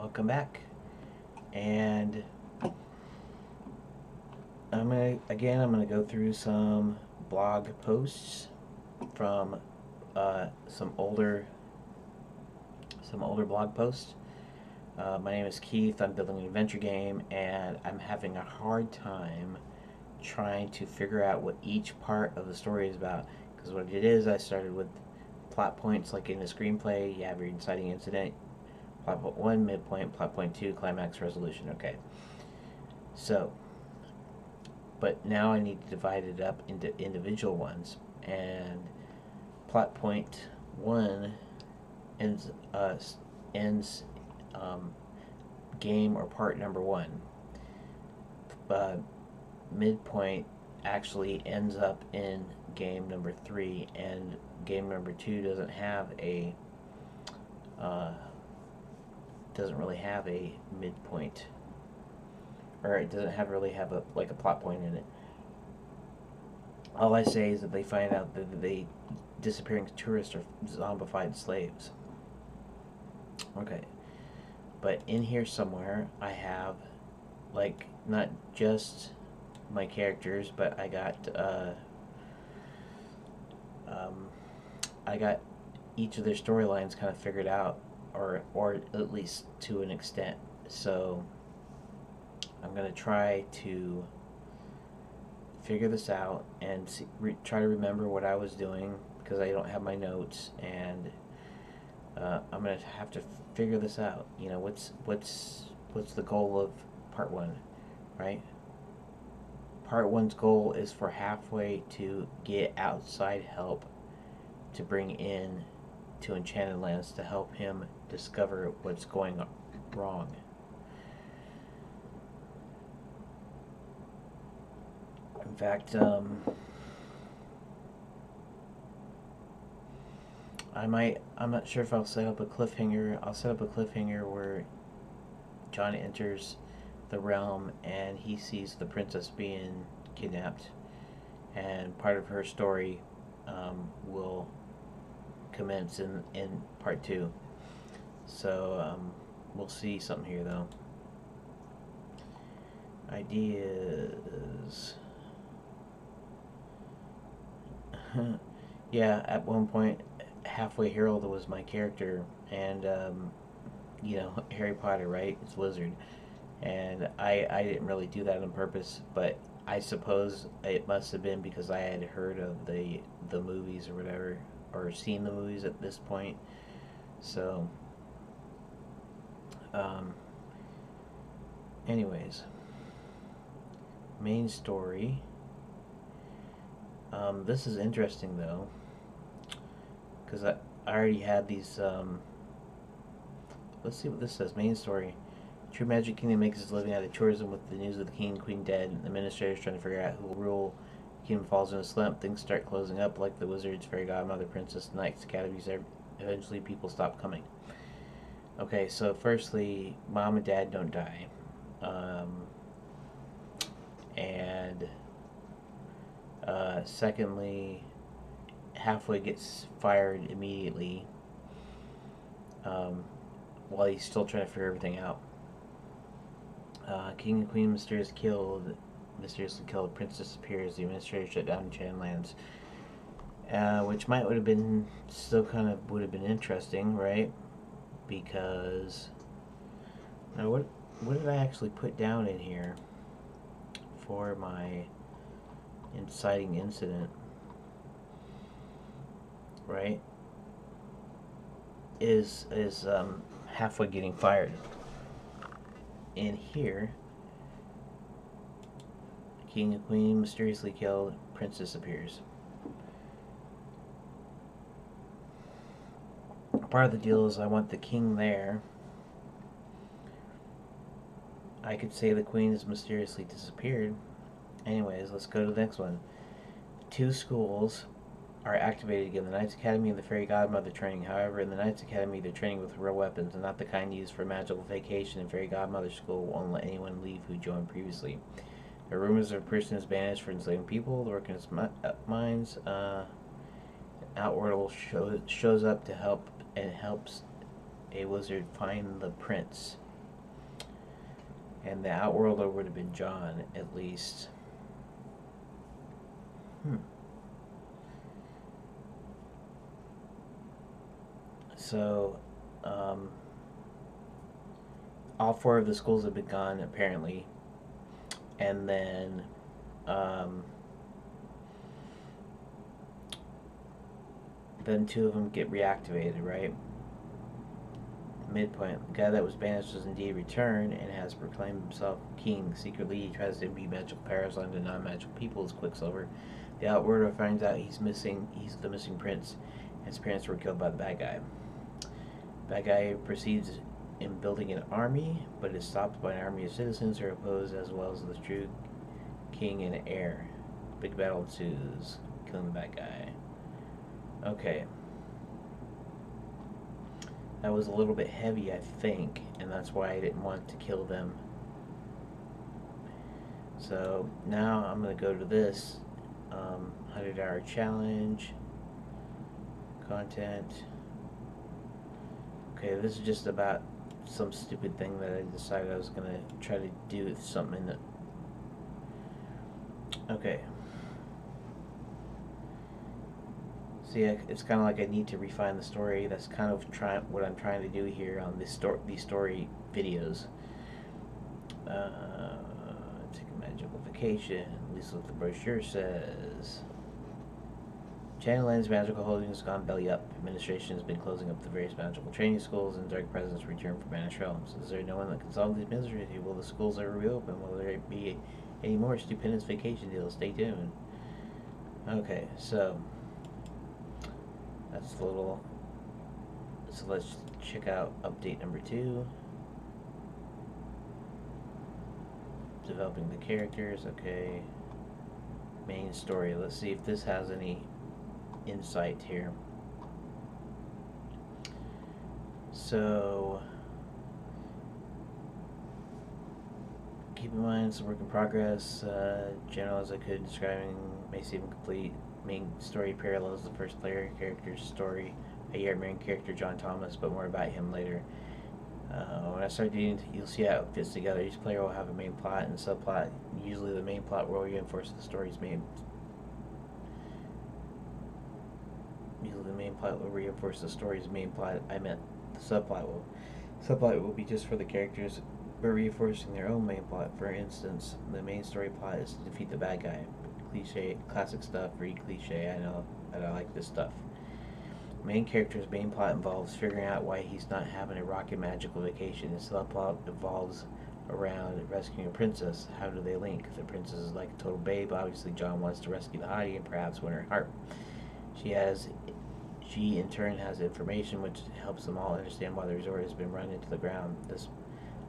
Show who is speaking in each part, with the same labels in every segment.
Speaker 1: welcome back. And I'm gonna go through some blog posts from some older blog posts. My name is Keith. I'm building an adventure game, and I'm having a hard time trying to figure out what each part of the story is about. Because what it is, I started with plot points, like in a screenplay. You have your inciting incident, plot point 1, midpoint, plot point 2, climax, resolution. Okay. So, but now I need to divide it up into individual ones, and plot point 1 ends game or part number 1. Midpoint actually ends up in game number 3, and game number 2 doesn't have a doesn't really have a midpoint, or it doesn't really have a plot point in it. All I say is that they find out that the disappearing tourists are zombified slaves. Okay, but in here somewhere I have not just my characters, but I got each of their storylines kind of figured out, or at least to an extent. So I'm gonna try to figure this out and try to remember what I was doing, because I don't have my notes, and I'm gonna have to figure this out. You know, what's the goal of part 1, right? Part 1's goal is for Halfway to get outside help to bring in to Enchanted Lands to help him discover what's going wrong. In fact, I'm not sure if I'll set up a cliffhanger. I'll set up a cliffhanger where John enters the realm and he sees the princess being kidnapped, and part of her story will commence in part 2. So we'll see something here though. Ideas. Yeah, at one point Halfway Herald was my character, and you know, Harry Potter, right? It's Wizard. And I didn't really do that on purpose, but I suppose it must have been because I had heard of the movies or whatever, or seen the movies at this point. So anyways, main story. This is interesting though, because I already had these. Let's see what this says. Main story. True Magic Kingdom makes its living out of tourism. With the news of the king and queen dead, and the administrators trying to figure out who will rule. The kingdom falls in a slump. Things start closing up, like the wizards, fairy godmother, princess, knights, academies. Eventually, people stop coming. Okay, so firstly, mom and dad don't die, and secondly, Halfway gets fired immediately, while he's still trying to figure everything out. King and Queen mysteriously killed. Princess appears. The administrator shut down Enchanted Lands, which would have been interesting, right? Because now what did I actually put down in here for my inciting incident? Right? Is Halfway getting fired. In here, King and Queen mysteriously killed, princess appears. Part of the deal is I want the king there. I could say the queen has mysteriously disappeared. Anyways, let's go to the next one. 2 schools are activated again, the Knights Academy and the Fairy Godmother training. However, in the Knights Academy, they're training with real weapons, and not the kind used for magical vacation, and Fairy Godmother School won't let anyone leave who joined previously. There are rumors of a person is banished for enslaving people, lurking in mines. Outworld shows up to help, and helps a wizard find the prince. And the Outworlder would have been John, at least. So, all 4 of the schools have been gone, apparently. And then, then 2 of them get reactivated, right? Midpoint. The guy that was banished has indeed returned and has proclaimed himself king. Secretly, he tries to imbue magical powers onto non-magical people as Quicksilver. The Outworlder finds out he's the missing prince, and his parents were killed by the bad guy. Bad guy proceeds in building an army, but is stopped by an army of citizens who are opposed, as well as the true king and heir. Big battle ensues, killing the bad guy. Okay. That was a little bit heavy, I think, and that's why I didn't want to kill them. So now I'm going to go to this 100-hour challenge, content. Okay, this is just about some stupid thing that I decided I was going to try to do something in it. Okay. See, it's kind of like I need to refine the story. That's kind of what I'm trying to do here on these story videos. Take a magical vacation, at least what the brochure says. Channelland's magical holdings have gone belly up. Administration has been closing up the various magical training schools, and dark presence return from banished realms. Is there no one that can solve these mysteries? Will the schools ever reopen? Will there be any more stupendous vacation deals? Stay tuned. Okay, so that's a little. So let's check out update number 2. Developing the characters. Okay. Main story. Let's see if this has any insight here. So keep in mind it's a work in progress. General as I could, describing may seem incomplete. Main story parallels the first player character's story. I hear main character John Thomas, but more about him later. When I start doing, you'll see how it fits together. Each player will have a main plot and subplot. Usually the main plot will reinforce the story's main. Usually the main plot will reinforce the story's main plot. I meant the subplot will be just for the characters, but reinforcing their own main plot. For instance, the main story plot is to defeat the bad guy. Cliche, classic stuff, very cliche. I know that I like this stuff. Main character's main plot involves figuring out why he's not having a rocket magical vacation. His subplot evolves around rescuing a princess. How do they link? The princess is like a total babe. Obviously, John wants to rescue the hottie and perhaps win her heart. She in turn has information which helps them all understand why the resort has been run into the ground. This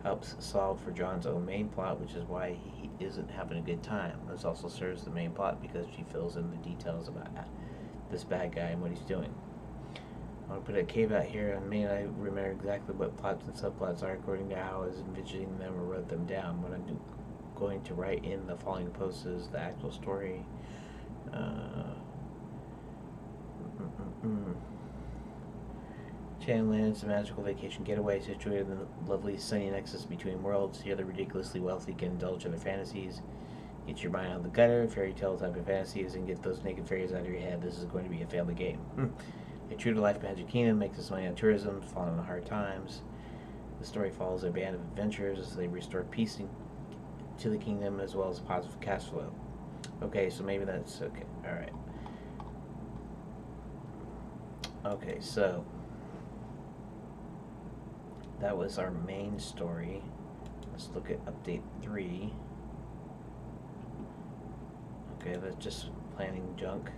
Speaker 1: helps solve for John's own main plot, which is why he isn't having a good time. This also serves the main plot because she fills in the details about this bad guy and what he's doing. I want to put a caveat here, and may I remember exactly what plots and subplots are according to how I was envisioning them or wrote them down. What I'm going to write in the following post is the actual story. Channelland is a magical vacation getaway situated in the lovely sunny nexus between worlds. Here the ridiculously wealthy can indulge in their fantasies. Get your mind out of the gutter, fairy tale type of fantasies, and get those naked fairies out of your head. This is going to be a family game. A true-to-life magic kingdom makes its money on tourism, falling on hard times. The story follows a band of adventurers as they restore peace to the kingdom as well as positive cash flow. Okay, so maybe that's okay. Alright. Okay, so that was our main story. Let's look at update 3. Okay, that's just planning junk.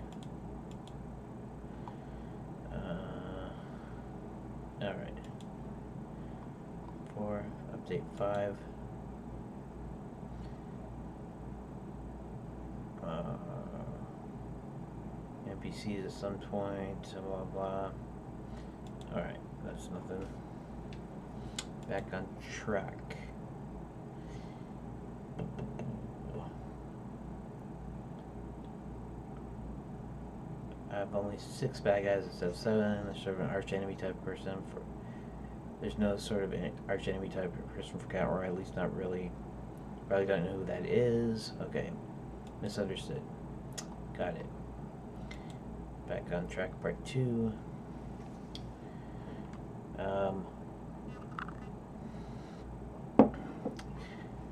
Speaker 1: Alright. 4, update 5. NPCs at some point, blah blah. Alright, that's nothing. Back on track. I have only 6 bad guys instead of 7. There's sort of an arch enemy type person. There's no sort of arch enemy type person for Cat, or at least not really. Probably don't know who that is. Okay, misunderstood. Got it. Back on track, part 2.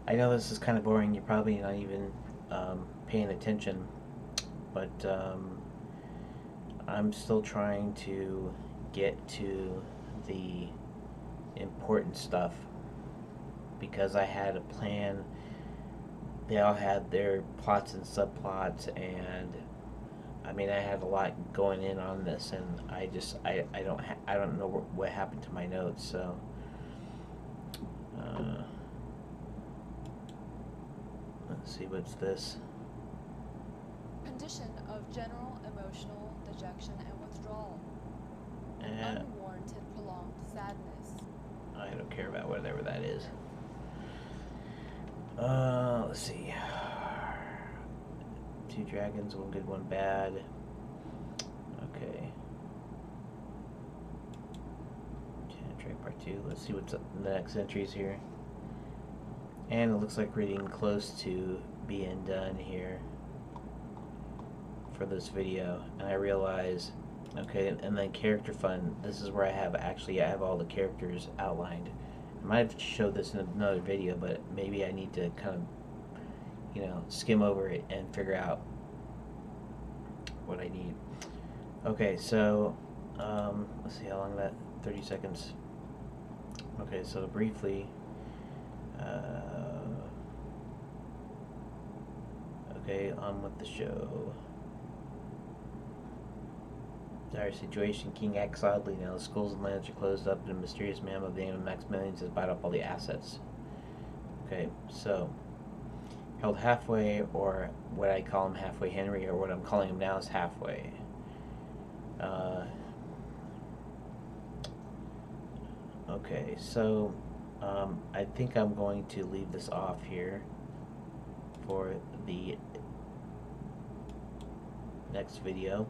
Speaker 1: I know this is kind of boring. You're probably not even paying attention, but I'm still trying to get to the important stuff because I had a plan. They all had their plots and subplots, and I mean I had a lot going in on this, and I don't know what happened to my notes. So let's see, what's this?
Speaker 2: Condition of general emotional dejection and withdrawal. Unwarranted prolonged sadness.
Speaker 1: I don't care about whatever that is. Let's see. 2 dragons, 1 good, 1 bad. Okay. Track part 2. Let's see what's up in the next entries here. And it looks like we're getting close to being done here for this video. And I realize, okay, and then character fun. This is where I have all the characters outlined. I might have showed this in another video, but maybe I need to kind of, skim over it and figure out what I need. Okay, so let's see how long that 30 seconds. Okay, so briefly, okay, on with the show. Dire situation, King acts oddly now. The schools and lands are closed up, and a mysterious man by the name of Maximilian has bought up all the assets. Okay, so held halfway, or what I call him Halfway Henry, or what I'm calling him now is Halfway. Okay, so I think I'm going to leave this off here for the next video.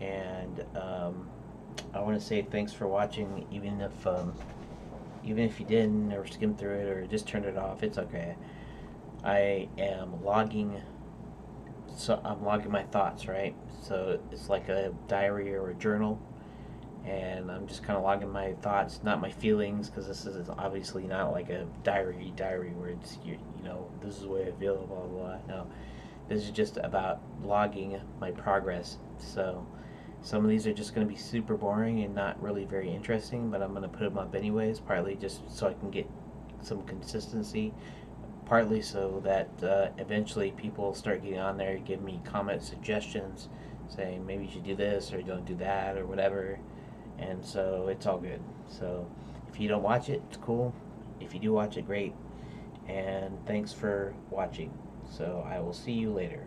Speaker 1: And I want to say thanks for watching, even if you didn't, or skimmed through it, or just turned it off. It's okay. I am logging, so I'm logging my thoughts, right? So it's like a diary or a journal, and I'm just kind of logging my thoughts, not my feelings, because this is obviously not like a diary where it's this is the way I feel, blah blah blah. No, this is just about logging my progress. So some of these are just going to be super boring and not really very interesting, but I'm going to put them up anyways, partly just so I can get some consistency, partly so that eventually people start getting on there, give me comment suggestions, saying maybe you should do this or don't do that or whatever, and so it's all good. So if you don't watch it, it's cool. If you do watch it, great, and thanks for watching. So I will see you later.